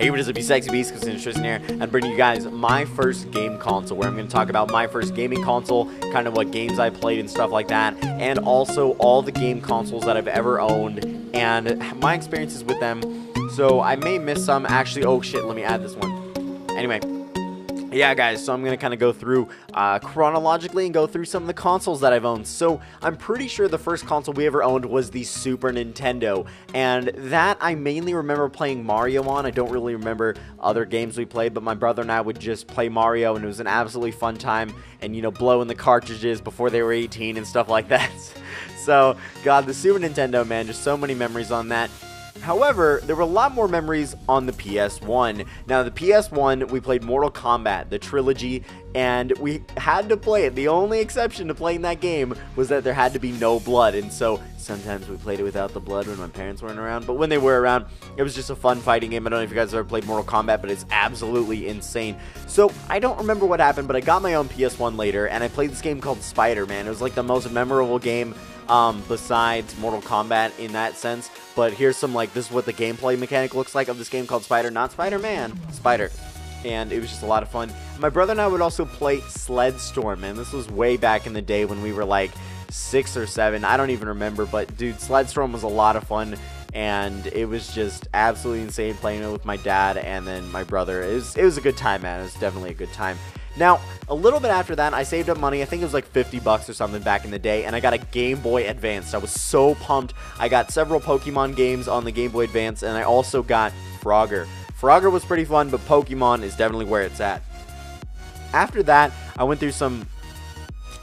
Hey, what is up, you sexy beast? Because Tristan here, and bringing you guys my first game console, where I'm going to talk about my first gaming console, kind of what games I played and stuff like that, and also all the game consoles that I've ever owned, and my experiences with them. So I may miss some. Actually, oh shit, let me add this one. Anyway. Yeah, guys, so I'm going to kind of go through chronologically and go through some of the consoles that I've owned. So I'm pretty sure the first console we ever owned was the Super Nintendo, and that I mainly remember playing Mario on. I don't really remember other games we played, but my brother and I would just play Mario, and it was an absolutely fun time, and, you know, blowing the cartridges before they were 18 and stuff like that. So, God, the Super Nintendo, man, just so many memories on that. However, there were a lot more memories on the PS1. Now, the PS1, we played Mortal Kombat, the trilogy, and we had to play it. The only exception to playing that game was that there had to be no blood, and so sometimes we played it without the blood when my parents weren't around, but when they were around, it was just a fun fighting game. I don't know if you guys have ever played Mortal Kombat, but it's absolutely insane. So, I don't remember what happened, but I got my own PS1 later, and I played this game called Spider-Man. It was like the most memorable game besides Mortal Kombat in that sense. But here's some, like, this is what the gameplay mechanic looks like of this game called Spider, not Spider-Man, Spider. And it was just a lot of fun. My brother and I would also play Sled Storm, man. This was way back in the day when we were like 6 or 7. I don't even remember, but dude, Sled Storm was a lot of fun. And it was just absolutely insane playing it with my dad and then my brother. It was a good time, man. It was definitely a good time. Now, a little bit after that, I saved up money. I think it was like 50 bucks or something back in the day, and I got a Game Boy Advance. I was so pumped. I got several Pokemon games on the Game Boy Advance, and I also got Frogger. Frogger was pretty fun, but Pokemon is definitely where it's at. After that, I went through some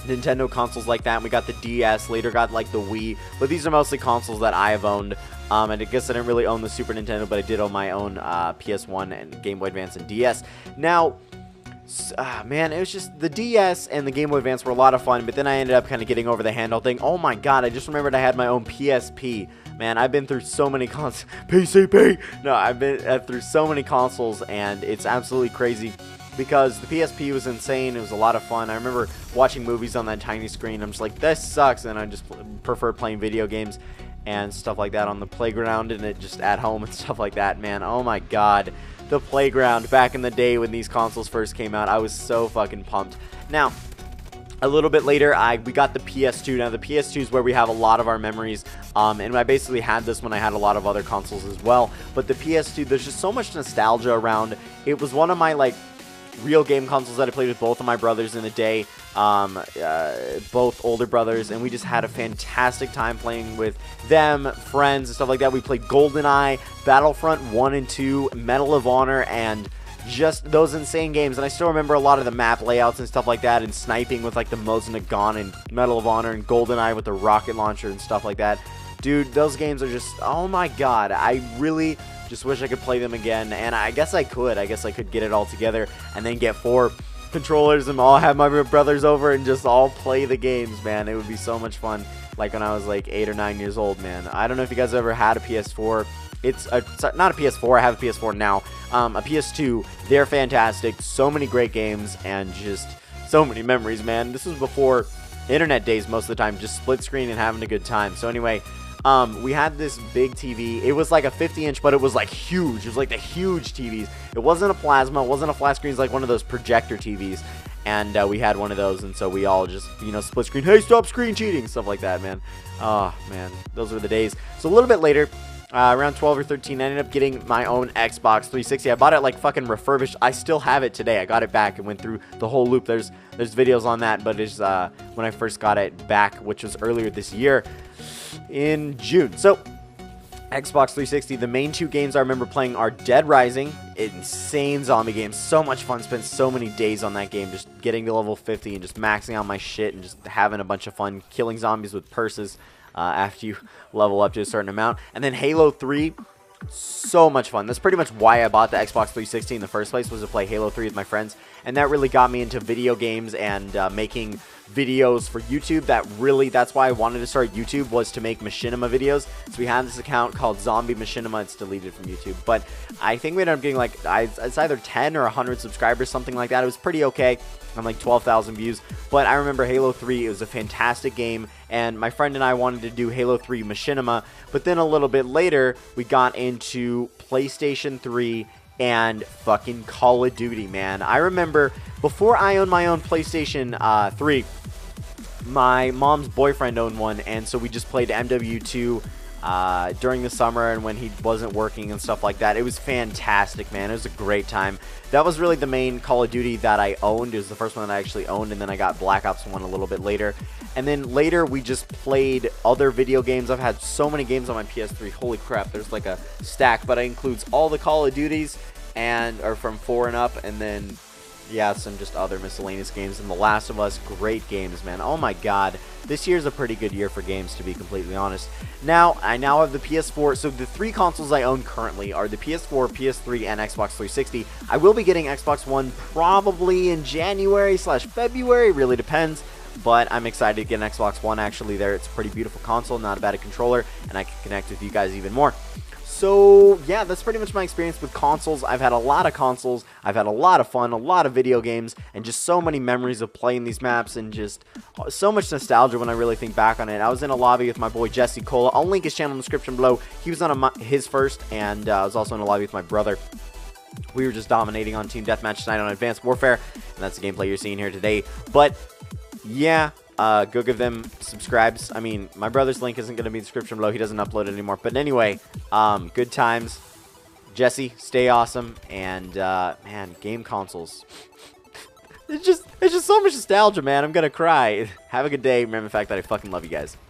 Nintendo consoles like that, and we got the DS, later got like the Wii, but these are mostly consoles that I have owned. And I guess I didn't really own the Super Nintendo, but I did own my own PS1 and Game Boy Advance and DS. Now, man, it was just the DS and the Game Boy Advance were a lot of fun, but then I ended up kind of getting over the handheld thing. Oh my god, I just remembered I had my own PSP. Man, I've been through so many consoles. PCP! No, I've been through so many consoles, and it's absolutely crazy because the PSP was insane. It was a lot of fun. I remember watching movies on that tiny screen. I'm just like, this sucks, and I just prefer playing video games and stuff like that on the playground and it just at home and stuff like that, man. Oh my god. The playground back in the day when these consoles first came out, I was so fucking pumped. Now, a little bit later, we got the PS2. Now, the PS2 is where we have a lot of our memories, and I basically had this when I had a lot of other consoles as well. But the PS2, there's just so much nostalgia around. It was one of my, like, real game consoles that I played with both of my brothers in the day, both older brothers, and we just had a fantastic time playing with them, friends, and stuff like that. We played GoldenEye, Battlefront 1 and 2, Medal of Honor, and just those insane games. And I still remember a lot of the map layouts and stuff like that, and sniping with like the Mosin Nagant and Medal of Honor, and GoldenEye with the rocket launcher and stuff like that. Dude, those games are just, oh my god, I really just wish I could play them again, and I guess I could. I guess I could get it all together and then get 4 controllers and all have my brothers over and just all play the games, man. It would be so much fun, like when I was like 8 or 9 years old, man. I don't know if you guys ever had a PS4. It's not a PS4. I have a PS4 now. A PS2. They're fantastic. So many great games and just so many memories, man. This was before internet days most of the time, just split screen and having a good time. So anyway, we had this big TV. It was like a 50-inch, but it was like huge. It was like the huge TVs. It wasn't a plasma. It wasn't a flat screen. It was like one of those projector TVs. And we had one of those, and so we all just, you know, split screen. Hey, stop screen cheating. Stuff like that, man. Oh, man. Those were the days. So a little bit later, around 12 or 13, I ended up getting my own Xbox 360. I bought it like fucking refurbished. I still have it today. I got it back and went through the whole loop. There's videos on that, but it's when I first got it back, which was earlier this year in June. So Xbox 360, the main 2 games I remember playing are Dead Rising, insane zombie game, so much fun, spent so many days on that game, just getting to level 50 and just maxing out my shit and just having a bunch of fun killing zombies with purses after you level up to a certain amount. And then Halo 3, so much fun. That's pretty much why I bought the Xbox 360 in the first place, was to play Halo 3 with my friends, and that really got me into video games and making videos for YouTube. That's why I wanted to start YouTube, was to make machinima videos. So we have this account called Zombie Machinima. It's deleted from YouTube, but I think we ended up getting like it's either 10 or 100 subscribers, something like that. It was pretty okay. on like 12,000 views. But I remember Halo 3, it was a fantastic game, and my friend and I wanted to do Halo 3 Machinima, but then a little bit later, we got into PlayStation 3 and fucking Call of Duty, man. I remember before I owned my own PlayStation 3, my mom's boyfriend owned one, and so we just played MW2 during the summer and when he wasn't working and stuff like that. It was fantastic, man. It was a great time. That was really the main Call of Duty that I owned. It was the first one that I actually owned, and then I got Black Ops 1 a little bit later. And then later we just played other video games. I've had so many games on my PS3. Holy crap, there's like a stack, but it includes all the Call of Duties and are from 4 and up, and then yeah, some just other miscellaneous games. And The Last of Us, great games, man. Oh my god. This year's a pretty good year for games, to be completely honest. Now, I now have the PS4. So the 3 consoles I own currently are the PS4, PS3, and Xbox 360. I will be getting Xbox One probably in January/February. Really depends. But I'm excited to get an Xbox One actually there. It's a pretty beautiful console, not a bad controller, and I can connect with you guys even more. So, yeah, that's pretty much my experience with consoles. I've had a lot of consoles. I've had a lot of fun, a lot of video games, and just so many memories of playing these maps, and just so much nostalgia when I really think back on it. I was in a lobby with my boy Jesse Cola. I'll link his channel in the description below. He was on his first, and I was also in a lobby with my brother. We were just dominating on Team Deathmatch tonight on Advanced Warfare, and that's the gameplay you're seeing here today. But, yeah, go give them subscribes. I mean, my brother's link isn't going to be in the description below. He doesn't upload it anymore. But anyway, good times. Jesse, stay awesome. And, man, game consoles. It's just so much nostalgia, man. I'm going to cry. Have a good day. Remember the fact that I fucking love you guys.